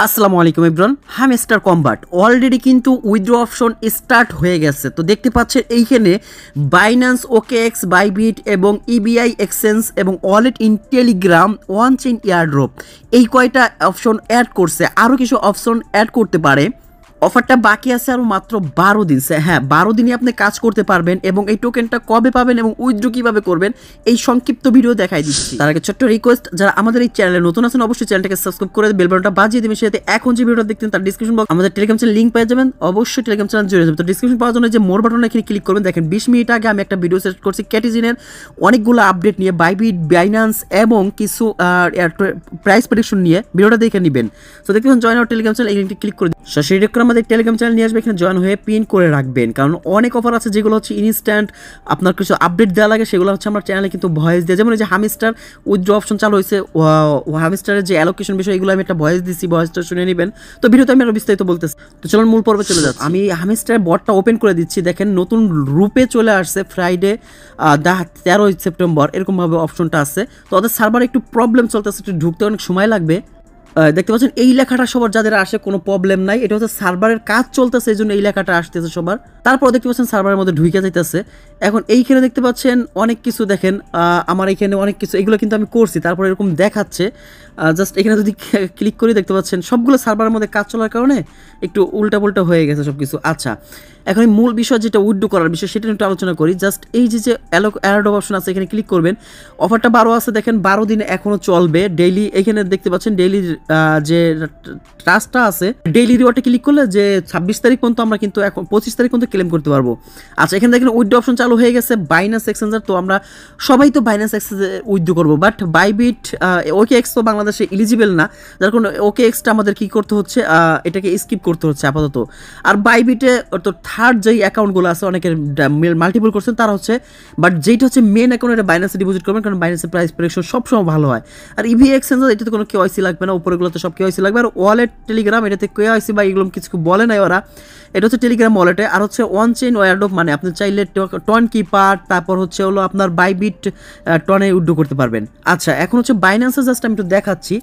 আসসালামু আলাইকুম everyone. Hamster combat already কিন্তু উইথড্র অপশন স্টার্ট হয়ে গেছে। তো দেখতে পাচ্ছেন এইখানে বাইন্যান্স, ওকেএক্স, বাইবিট এবং ইবিআই এক্সচেঞ্জ এবং wallet in Telegram, one chain airdrop এই কয়টা অপশন অ্যাড করছে। আরও কিছু অপশন অ্যাড করতে পারে। অফারটা বাকি আছে আরও মাত্র 12 দিন। হ্যাঁ, 12 দিনই আপনি কাজ করতে পারবেন এবং এই টোকেনটা কবে পাবেন এবং উইথড্র কীভাবে করবেন এই সংক্ষিপ্ত ভিডিও দেখাই দিচ্ছি। তার আগে ছোট্ট রিকোয়েস্ট, যারা আমাদের এই চ্যানেলে নতুন আছেন অবশ্যই চ্যানেলটাকে সাবস্ক্রাইব করে বেল বাটনটা বাজিয়ে দেবেন। সাথে এখন যে ভিডিওটা দেখতেন তার ডিসক্রিপশন বক্স আমাদের টেলিগ্রাম চ্যানেল লিঙ্ক পেয়ে যাবেন, অবশ্যই টেলিগ্রাম চ্যানেল জুড়ে যাবেন। তো ডিসক্রিপশন পাওয়ার জন্য যে মোর বাটনে এখানে ক্লিক করবেন। দেখেন 20 মিনিট আগে আমি একটা ভিডিও সেট করছি ক্যাটিজিনের অনেকগুলো আপডেট নিয়ে, বাইবিট, বাইন্যান্স এবং কিছু প্রাইস প্রেডিকশন নিয়ে ভিডিওটা দেখে নেবেন। তো দেখতে পাচ্ছেন জয়েন আওয়ার টেলিগ্রাম চ্যানেল, এই লিঙ্কটি ক্লিক করে সেটা করে আমাদের টেলিগ্রাম চ্যানেল নিয়ে আসবে। এখানে জয়েন হয়ে পিন করে রাখবেন, কারণ অনেক অফার আছে যেগুলো হচ্ছে ইনস্ট্যান্ট আপনার কিছু আপডেট দেওয়া লাগে, সেগুলো হচ্ছে আমার চ্যানেলে কিন্তু ভয়েস দেয়। যেমন এই যে হামস্টার উইথড্র অপশন চালু হয়েছে, হামস্টারের যে অ্যালোকেশন বিষয় এগুলো আমি একটা ভয়েস দিচ্ছি, ভয়েসটা শুনে নেবেন। তো ভিডিওতে আমি আরও বিস্তারিত বলতেছি। তো চলুন মূল পর্বে চলে যাচ্ছি। আমি হামস্টারের বটটা ওপেন করে দিচ্ছি। দেখেন নতুন রূপে চলে আসছে ফ্রাইডে 13 সেপ্টেম্বর এরকমভাবে অপশনটা আছে। তো ওদের সার্ভার একটু প্রবলেম চলতেছে, একটু ঢুকতে অনেক সময় লাগবে। দেখতে পাচ্ছেন এই লেখাটা সবার যাদের আসে কোনো প্রবলেম নাই, এটা হচ্ছে সার্ভারের কাজ চলতেছে এই জন্য এই লেখাটা আসতেছে সবার। তারপর দেখতে পাচ্ছেন সার্ভারের মধ্যে ঢুকে যাইতেছে। এখন এইখানে দেখতে পাচ্ছেন অনেক কিছু, দেখেন আমার এইখানে অনেক কিছু, এগুলো কিন্তু আমি করছি, তারপর এরকম দেখাচ্ছে। জাস্ট এখানে যদি ক্লিক করি দেখতে পাচ্ছেন সবগুলো সার্ভারের মধ্যে কাজ চলার কারণে একটু উল্টাপুল্টা হয়ে গেছে সব কিছু। আচ্ছা, এখন এই মূল বিষয় যেটা উইথড্র করার বিষয় সেটা একটু আলোচনা করি। জাস্ট এই যে এয়ারড্রপ অপশন আছে এখানে ক্লিক করবেন। অফারটা 12 আছে, দেখেন 12 দিনে এখনও চলবে। ডেইলি এখানে দেখতে পাচ্ছেন ডেইলির যে ট্রাস্টটা আছে, ডেইলি রিওয়ার্ডে ক্লিক করলে যে 26 তারিখ পর্যন্ত আমরা কিন্তু এখন 25 তারিখ পর্যন্ত ক্লেম করতে পারবো। আচ্ছা, এখানে দেখেন উইথড্র অপশন চালু হয়ে গেছে বাইন্যান্স এক্সচেঞ্জার। তো আমরা সবাই তো বাইন্যান্স এক্সচেঞ্জে উইথড্র করবো, বাট বাইবিট, ওকেএক্স তো বাংলাদেশে এলিজিবল না, যার কারণে ওকেএক্সটা আমাদের কি করতে হচ্ছে, এটাকে স্কিপ করতে হচ্ছে আপাতত। আর বাইবিটে তো থার্ড যেই অ্যাকাউন্টগুলো আছে অনেকের মাল্টিপল করছেন তারা হচ্ছে, বাট যেইটা হচ্ছে মেন অ্যাকাউন্ট এটা বাইন্যান্সে ডিপোজিট করবেন, কারণ বাইন্যান্সের প্রাইস প্রেডিকশন সবসময় ভালো হয়। আর ইভি এক্সচেঞ্জার এটাতে কোনো কেওয়াইসি লাগবে না, উপরেগুলোতে সব কেওয়াইসি লাগবে। আর ওয়ালেট টেলিগ্রাম এটাতে কেওয়াইসি বা এগুলো কিছু বলে নাই ওরা, এটা হচ্ছে টেলিগ্রাম ওয়ালেটে। আর হচ্ছে ওয়ান চেইন এয়ারড্রপ, মানে আপনি চাইলে টন কিপার, তারপর হচ্ছে হলো আপনার বাইবিট টনে উইথড্র করতে পারবেন। আচ্ছা, এখন হচ্ছে বাইন্যান্সে জাস্ট আমি একটু দেখাচ্ছি,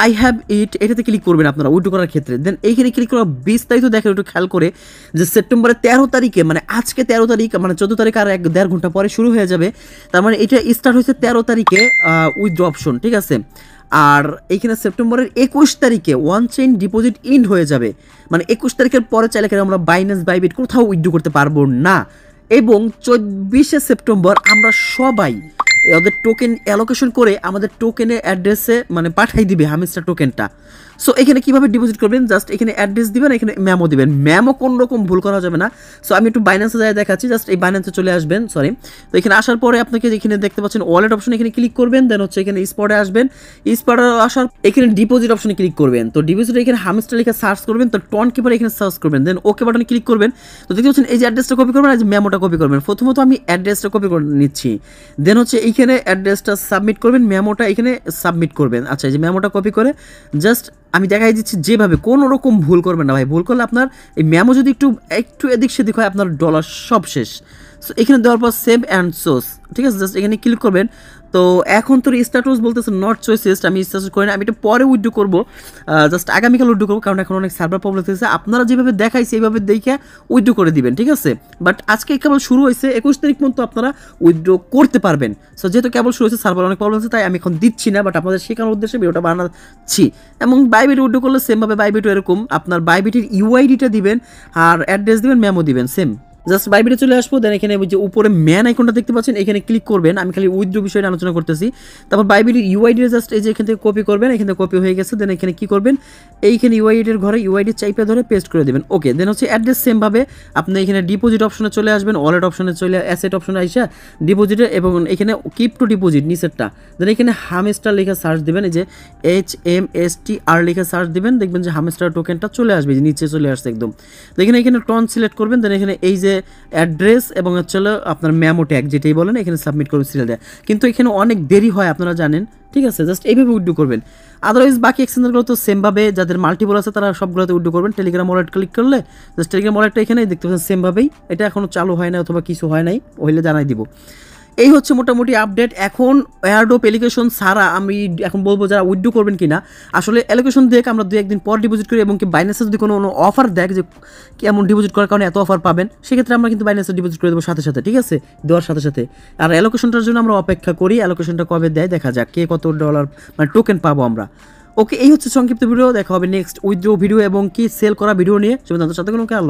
আই হ্যাভ ইট, এটাতে ক্লিক করবেন আপনারা উইথড্র করার ক্ষেত্রে। দেন এইখানে ক্লিক করা 20 তারিখ দেখেন একটু খেয়াল করে যে সেপ্টেম্বরের 13 তারিখে, মানে আজকে 13 তারিখ, মানে 14 তারিখ আর 1.5 ঘন্টা পরে শুরু হয়ে যাবে। তার মানে এটা স্টার্ট হয়েছে 13 তারিখে উইথড্র অপশন, ঠিক আছে। আর এইখানে সেপ্টেম্বরের 21 তারিখে ওয়ান চেইন ডিপোজিট ইন্ড হয়ে যাবে, মানে 21 তারিখের পরে চাইলে আমরা বাইন্যান্স, বাইবিট কোথাও উইথড্র করতে পারবো না। এবং 24 সেপ্টেম্বর আমরা সবাই ওদের টোকেন অ্যালোকেশন করে আমাদের টোকেনের অ্যাড্রেসে মানে পাঠাই দিবে হামস্টার টোকেনটা। সো এখানে কীভাবে ডিপোজিট করবেন, জাস্ট এখানে অ্যাড্রেস দিবেন, এখানে ম্যামও দিবেন। ম্যামও কোনো রকম ভুল করা যাবে না। সো আমি একটু বাইন্যান্সে যাই দেখাচ্ছি, জাস্ট এই বাইন্যান্সে চলে আসবেন, সরি। তো এখানে আসার পরে আপনাকে এখানে দেখতে পাচ্ছেন ওয়ালেট অপশন, এখানে ক্লিক করবেন। দেন হচ্ছে এখানে স্পটে আসবেন, স্পটে আসার এখানে ডিপোজিট অপশনে ক্লিক করবেন। তো ডিপোজিট এখানে হামস্টার লিখে সার্চ করবেন, তো টন কিপার এখানে সার্চ করবেন, দেন ওকে বাটনে ক্লিক করবেন। তো দেখতে পাচ্ছেন এই যে অ্যাড্রেসটা কপি করবেন, আর যে মেমোটা কপি করবেন। প্রথমত আমি অ্যাড্রেসটা কপি করে নিচ্ছি, দেন হচ্ছে এইখানে অ্যাড্রেসটা সাবমিট করবেন, মেমোটা এখানে সাবমিট করবেন। আচ্ছা, এই যে মেমোটা কপি করে জাস্ট আমি দেখাই দিচ্ছি যেভাবে, কোনো রকম ভুল করবেন না ভাই। ভুল করলে আপনার এই মেমো যদি একটু এদিক সেদিক হয় আপনার ডলার সব শেষ। সো এখানে দেওয়ার পর সেভ অ্যান্ড সোর্স, ঠিক আছে, জাস্ট এখানে ক্লিক করবেন। তো এখন তোর স্ট্যাটাস বলতেছে নট চয়েসেস্ট, আমি স্ট্যাটাস করি না, আমি এটা পরে উইথড্র করবো, জাস্ট আগামীকাল উইথড্র করবো, কারণ এখন অনেক সার্ভার প্রবলেম হয়েছে। আপনারা যেভাবে দেখাইছে এইভাবে দেখে উইথড্র করে দিবেন, ঠিক আছে। বাট আজকে কেবল শুরু হয়েছে, 21 তারিখ পর্যন্ত আপনারা উইথড্র করতে পারবেন। সো যেহেতু কেবল শুরু হয়েছে, সার্ভার অনেক প্রবলেম হচ্ছে, তাই আমি এখন দিচ্ছি না, বাট আপনাদের শেখানোর উদ্দেশ্যে ভিডিওটা বানাচ্ছি। এবং বাইবিট উইথড্র করলে সেমভাবে বাইবিটও এরকম আপনার বাইবিটের ইউআইডিটা দিবেন আর অ্যাড্রেস দিবেন, মেমো দিবেন, সেম। জাস্ট বাইবিটে চলে আসবো, দেন এখানে যে উপরে ম্যান আইকনটা দেখতে পাচ্ছেন এখানে ক্লিক করবেন। আমি খালি উইথড্র বিষয়ে আলোচনা করতেছি। তারপর বাইবিটের ইউআইডি জাস্ট এই যে এখান থেকে কপি করবেন, এখান থেকে কপি হয়ে গেছে। দেন এখানে কি করবেন, এইখানে ইউআইডির ঘরে ইউআইডি চাইপে ধরে পেস্ট করে দেবেন, ওকে। দেন হচ্ছে অ্যাড্রেস সেমভাবে আপনি এখানে ডিপোজিট অপশনে চলে আসবেন, ওয়ালেট অপশনে চলে, অ্যাসেট অপশনে আইসা ডিপোজিটে এবং এখানে কিপ টু ডিপোজিট নিচেরটা, দেন এখানে হামস্টার লিখে সার্চ দেবেন, এই যে HMSTR লিখে সার্চ দিবেন, দেখবেন যে হামস্টার টোকেনটা চলে আসবে, যে নিচে চলে আসছে একদম। দেখেন এখানে টন সিলেক্ট করবেন, দেন এখানে এই যে অ্যাড্রেস এবং হচ্ছে আপনার মেমো ট্যাগ যেটাই বলেন এখানে সাবমিট করবেন, সিরিয়াল দেয়। কিন্তু এখানে অনেক দেরি হয় আপনারা জানেন, ঠিক আছে। জাস্ট এইভাবে উইথড্র করবেন। আদারওয়াইজ বাকি এক্সচেঞ্জারগুলো তো সেমভাবে, যাদের মাল্টিপল আছে তারা সবগুলোতে উইথড্র করবেন। টেলিগ্রাম ওয়ালেট ক্লিক করলে জাস্ট টেলিগ্রাম ওয়ালেটটা এখানে দেখতে পাচ্ছেন সেমভাবেই, এটা এখনও চালু হয় না অথবা কিছু হয় নাই, হইলে জানাই দিব। এই হচ্ছে মোটামুটি আপডেট। এখন এয়ারড্রপ অ্যালোকেশন ছাড়া আমি এখন বলবো যারা উইথড্র করবেন কিনা, আসলে অ্যালোকেশন দেখে আমরা 2-1 দিন পর ডিপোজিট করি, এবং কি বাইন্যান্সে যদি কোনো অফার দেয় যে কেমন ডিপোজিট করার কারণে এত অফার পাবেন, সেক্ষেত্রে আমরা কিন্তু বাইন্যান্সে ডিপোজিট করে দেবো সাথে সাথে, ঠিক আছে, দেওয়ার সাথে সাথে। আর অ্যালোকেশনটার জন্য আমরা অপেক্ষা করি, অ্যালোকেশনটা কবে দেয় দেখা যাক, কে কত ডলার মানে টোকেন পাবো আমরা। ওকে, এই হচ্ছে সংক্ষিপ্ত ভিডিও, দেখা হবে নেক্সট উইথড্র ভিডিও এবং কি সেল করা ভিডিও নিয়ে। সাথে কোনো আল্লাহ।